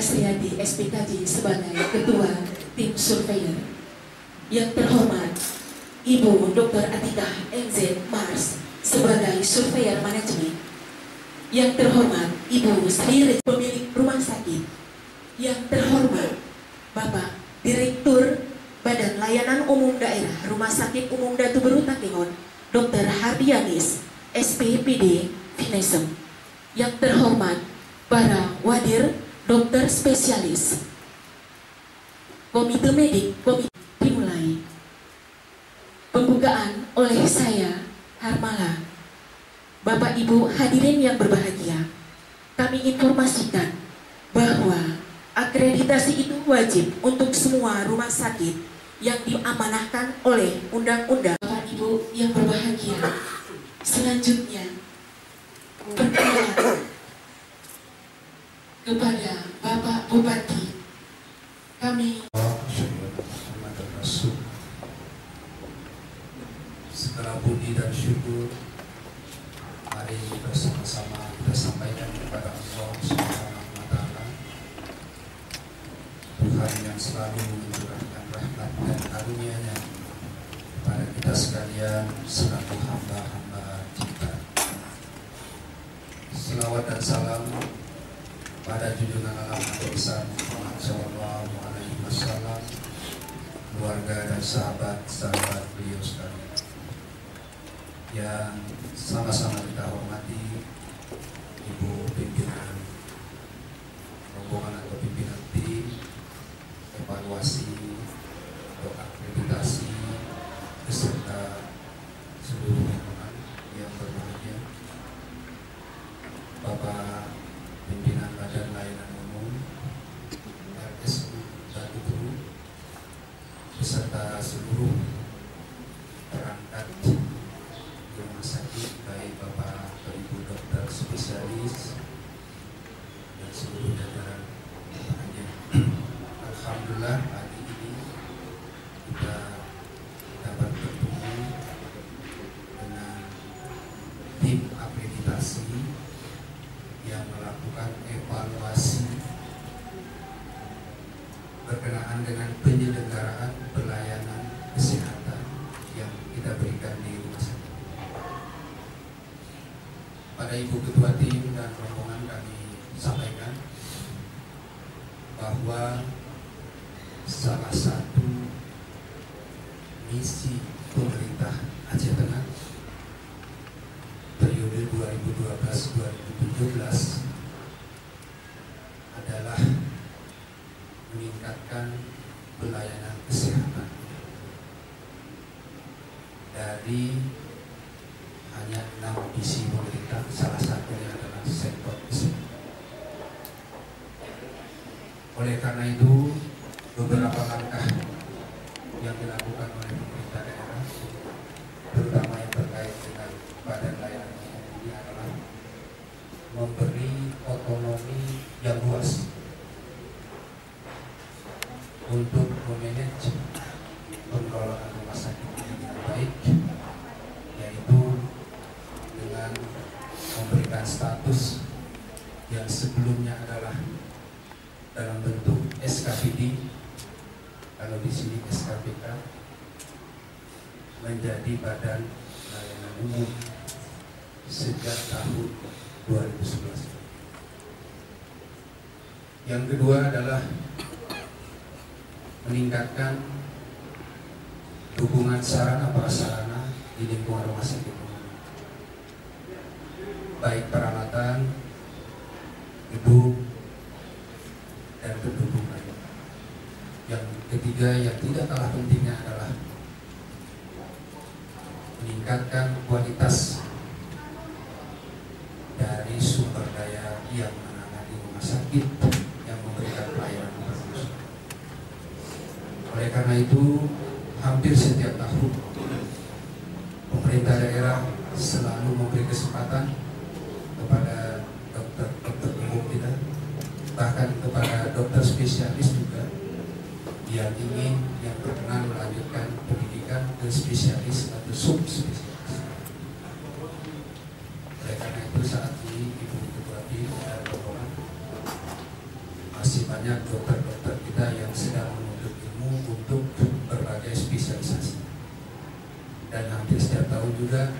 Asriati SPKJ sebagai Ketua Tim Surveyor. Yang terhormat Ibu Dr. Atikah NZ Mars sebagai Surveyor Manajemen. Yang terhormat Ibu Sri pemilik rumah sakit. Yang terhormat Bapak Direktur Badan Layanan Umum Daerah Rumah Sakit Umum Datu Beru Takengon, Dr. Hardianis SPPD Finesem. Yang terhormat para wadir dokter spesialis. Komite medik komite dimulai. Pembukaan oleh saya, Harmala. Bapak Ibu hadirin yang berbahagia, kami informasikan bahwa akreditasi itu wajib untuk semua rumah sakit yang diamanahkan oleh undang-undang. Bapak Ibu yang berbahagia, selanjutnya perkenalan kepada Bapak Bupati. Kami segala puji dan syukur mari bersama-sama kita sampaikan kepada Allah Subhanahu wa Ta'ala, Tuhan yang selalu mencurahkan rahmat dan karunia-Nya kepada kita sekalian selaku hamba-hamba ciptaan. Selawat dan salam pada junjungan alam besar Muhammad Sallallahu Alaihi Wasallam, keluarga dan sahabat-sahabat beliau sekalian yang sama-sama kita hormati, Ibu pimpinan rombongan atau pimpinan tim evaluasi atau akreditasi beserta seluruh rombongan yang berbahagia, Bapak pimpinan Badan Layanan Umum RSU Datu Beru beserta seluruh perangkat rumah sakit, baik Bapak atau Ibu dokter spesialis dan seluruh jajaran lainnya. Alhamdulillah pagi ini kita dapat bertemu dengan tim akreditasi yang melakukan evaluasi berkenaan dengan penyelenggaraan pelayanan kesehatan yang kita berikan di rumah sakit. Pada Ibu Ketua Tim dan rombongan kami sampaikan bahwa salah satu misi pemerintah Aceh Tengah periode 2012-2017 adalah meningkatkan pelayanan kesehatan dari hanya 6 visi pemerintah, salah satunya adalah sektor kesehatan. Oleh karena itu, beberapa langkah yang dilakukan oleh pemerintah daerah, terutama yang terkait dengan Badan Layanan Umum ini adalah memberi otonomi yang luas untuk memanage pengelolaan rumah sakit ini dengan baik, yaitu dengan memberikan status yang sebelumnya adalah dalam bentuk SKPD, kalau di sini SKPK, menjadi Badan Layanan Umum sejak tahun 2011. Yang kedua adalah meningkatkan dukungan sarana prasarana di lingkungan rumah sakit umum, baik peralatan, gedung, dan pendukung lain. Yang ketiga yang tidak kalah pentingnya adalah meningkatkan kualitas dari sumber daya yang menangani rumah sakit yang memberikan pelayanan bagus. Oleh karena itu, hampir setiap tahun pemerintah daerah selalu memberi kesempatan kepada dokter umum kita, bahkan kepada dokter spesialis juga yang ingin, yang berkenan melanjutkan pendidikan ke spesialis atau subspesialis. Oleh karena itu saat ini Ibu Ketua Tim dan rombongan masih pada banyak dokter-dokter kita yang sedang menuntut ilmu untuk berbagai spesialisasi. Dan hampir setiap tahun juga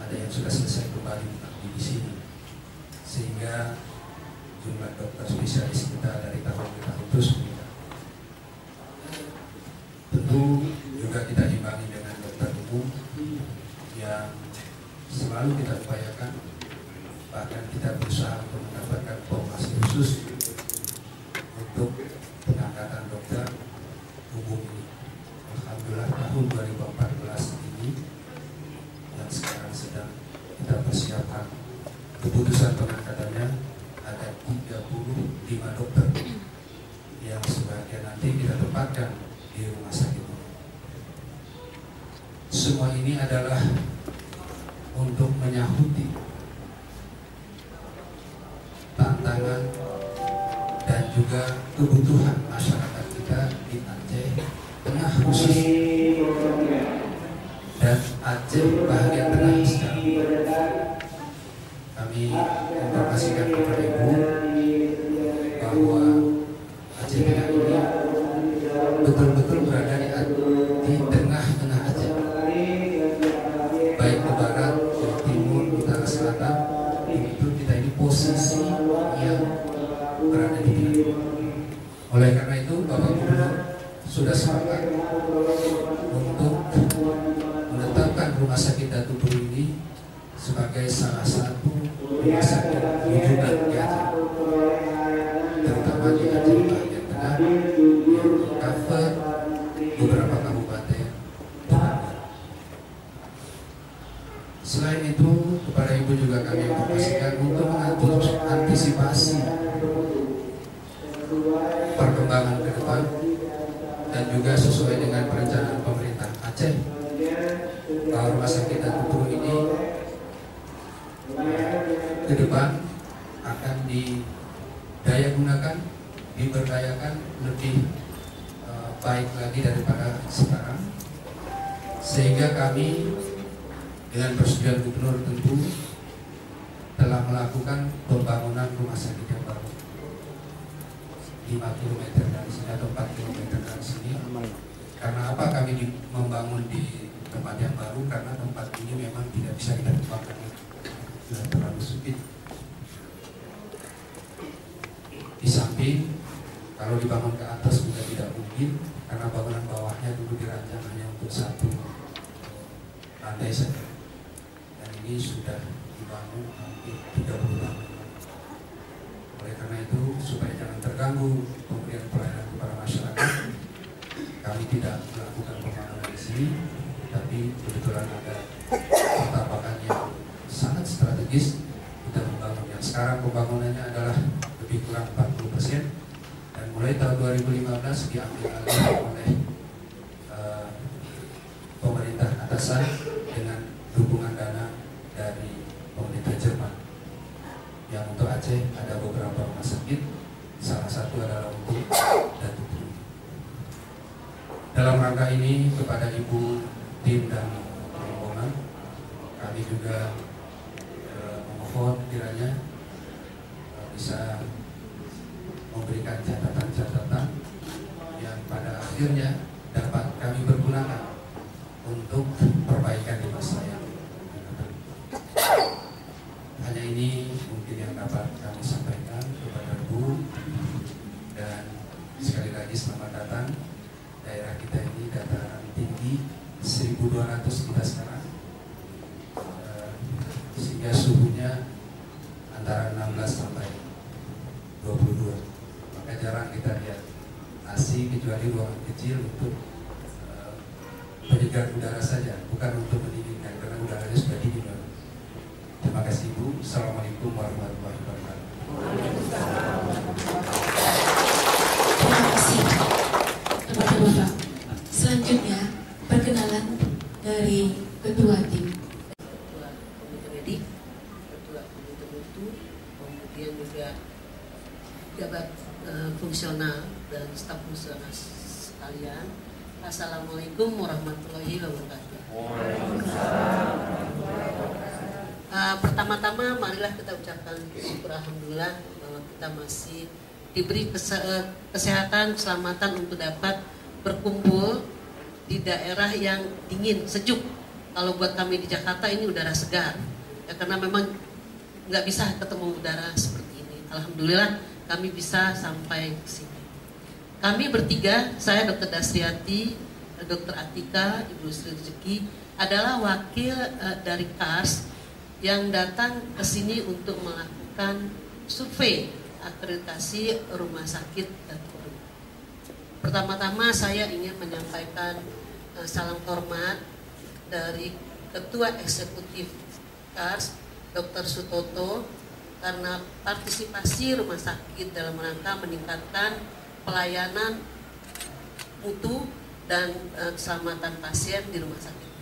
ada yang sudah selesai kembali mengabdi di sini, sehingga jumlah dokter spesialis kita dari tahun ke tahun terus meningkat. Tentu juga kita imbangi dengan dokter umum yang selalu kita upayakan, bahkan kita berusaha untuk mendapatkan formasi khusus untuk pengangkatan dokter umum ini. Alhamdulillah tahun 2014 ini yang sekarang sedang kita persiapkan keputusan pengangkatannya ada 35 dokter yang sebagian nanti kita tempatkan di rumah sakit. Semua ini adalah untuk menyahuti tantangan dan juga kebutuhan masyarakat kita di Aceh Tengah khusus, dan Aceh bagian tengah sekarang. Kami informasikan kepada Ibu bahwa Aceh Tengah ini betul-betul berada di tengah-tengah Aceh, baik ke barat, ke timur, utara, selatan. Itu kita ini posisi yang berada di tengah. Oleh karena itu Bapak Gubernur sudah sepakat untuk menetapkan Rumah Sakit Datuk Buru ini sebagai salah satu rumah sakit rujukan di Aceh, terutama di Aceh bagian tengah yang cover beberapa kabupaten. Selain itu, kepada Ibu juga kami informasikan untuk mengantisipasi perkembangan ke depan dan juga sesuai dengan perencanaan pemerintah Aceh, bahwa Rumah Sakit Datuk Buru ini ke depan akan didaya gunakan, diberdayakan lebih baik lagi daripada sekarang, sehingga kami dengan persetujuan Gubernur tentu telah melakukan pembangunan rumah sakit yang baru 5 km dari sini atau 4 km dari sini. Karena apa kami membangun di tempat yang baru? Karena tempat ini memang tidak bisa kita kembangkan, sudah terlalu sempit. Di samping kalau dibangun ke atas juga tidak mungkin, karena bangunan bawahnya dulu dirancang hanya untuk satu lantai saja, dan ini sudah dibangun hampir 30 tahun. Oleh karena itu, supaya jangan terganggu pemberian pelayanan kepada masyarakat, kami tidak melakukan pembangunan di sini, tapi kebetulan ada pertapakan yang sangat strategis, kita membangun yang sekarang pembangunannya adalah lebih kurang 40%, dan mulai tahun 2015 diambil alih oleh pemerintah atasan dengan dukungan dana dari pemerintah Jerman. Yang untuk Aceh ada beberapa rumah sakit, salah satu adalah untuk Datuk Buru. Dalam rangka ini kepada Ibu, tim dan rombongan, kami juga memohon kiranya bisa memberikan catatan-catatan yang pada akhirnya dapat kami pergunakan untuk perbaikan di masa yang akan. Hanya ini mungkin yang dapat kami sampaikan kepada Bu, dan sekali lagi selamat datang. Daerah kita ini dataran tinggi 1200 kita sekarang, sehingga suhunya antara 16 sampai 22. Maka jarang kita lihat AC kecuali ruangan kecil untuk penyegar udara saja, bukan untuk mendinginkan, karena udaranya sudah dingin. Terima kasih Bu. Assalamualaikum warahmatullahi wabarakatuh. Terima kasih kepada Bapak. Selanjutnya perkenalan dari Ketua Tim. Ketua Komite Medik, Ketua Komite Mutu, kemudian juga jabat fungsional dan staf fungsional sekalian. Assalamualaikum warahmatullahi wabarakatuh. Pertama-tama marilah kita ucapkan syukur alhamdulillah bahwa kita masih diberi kesehatan, keselamatan untuk dapat berkumpul di daerah yang dingin, sejuk. Kalau buat kami di Jakarta ini udara segar, ya, karena memang nggak bisa ketemu udara seperti ini. Alhamdulillah kami bisa sampai ke sini. Kami bertiga, saya Dr. Dasriati, Dr. Atika, Ibu Sri Rezeki, adalah wakil dari KARS yang datang ke sini untuk melakukan survei akreditasi rumah sakit dan guru. Pertama-tama saya ingin menyampaikan salam hormat dari Ketua Eksekutif KARS, Dr. Sutoto, karena partisipasi rumah sakit dalam rangka meningkatkan pelayanan mutu dan keselamatan pasien di rumah sakit.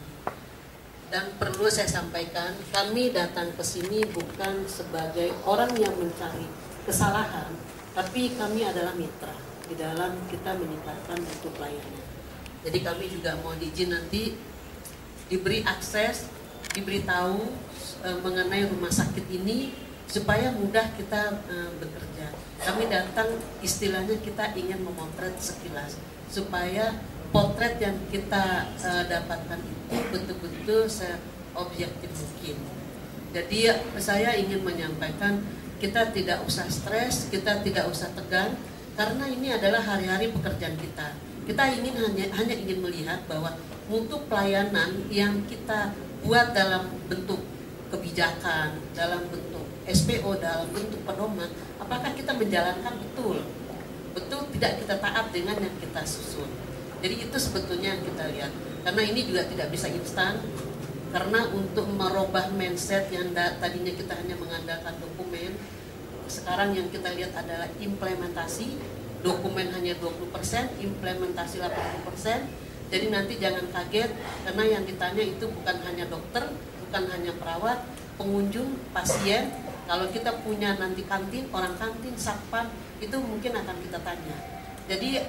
Dan perlu saya sampaikan, kami datang ke sini bukan sebagai orang yang mencari kesalahan, tapi kami adalah mitra di dalam kita meningkatkan mutu pelayanan. Jadi kami juga mau diizin nanti diberi akses, diberitahu mengenai rumah sakit ini supaya mudah kita bekerja. Kami datang istilahnya kita ingin memotret sekilas supaya potret yang kita dapatkan itu betul-betul seobjektif mungkin. Jadi saya ingin menyampaikan kita tidak usah stres, kita tidak usah tegang, karena ini adalah hari-hari pekerjaan kita. Kita ingin hanya ingin melihat bahwa mutu pelayanan yang kita buat dalam bentuk kebijakan, dalam bentuk SPO, dalam bentuk pedoman, apakah kita menjalankan betul tidak kita taat dengan yang kita susun. Jadi itu sebetulnya yang kita lihat, karena ini juga tidak bisa instan, karena untuk merubah mindset yang tadinya kita hanya mengandalkan dokumen, sekarang yang kita lihat adalah implementasi. Dokumen hanya 20%, implementasi 80%. Jadi nanti jangan kaget, karena yang ditanya itu bukan hanya dokter, bukan hanya perawat, pengunjung, pasien. Kalau kita punya nanti kantin, orang kantin, satpam, itu mungkin akan kita tanya. Jadi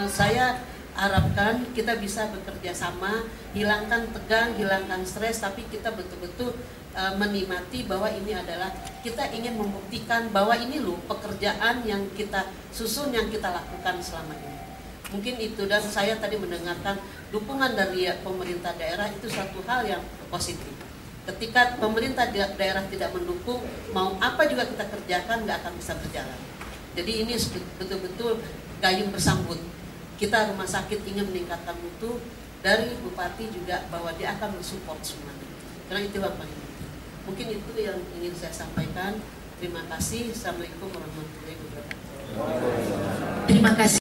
saya harapkan kita bisa bekerja sama, hilangkan tegang, hilangkan stres, tapi kita betul-betul menikmati bahwa ini adalah kita ingin membuktikan bahwa ini loh pekerjaan yang kita susun, yang kita lakukan selama ini. Mungkin itu, dan saya tadi mendengarkan dukungan dari pemerintah daerah itu satu hal yang positif. Ketika pemerintah daerah tidak mendukung, mau apa juga kita kerjakan nggak akan bisa berjalan. Jadi ini betul-betul gayung bersambut. Kita rumah sakit ingin meningkatkan mutu, dari Bupati juga bahwa dia akan mensupport semuanya. Karena itu yang paling penting. Mungkin itu yang ingin saya sampaikan. Terima kasih. Assalamualaikum warahmatullahi wabarakatuh. Terima kasih.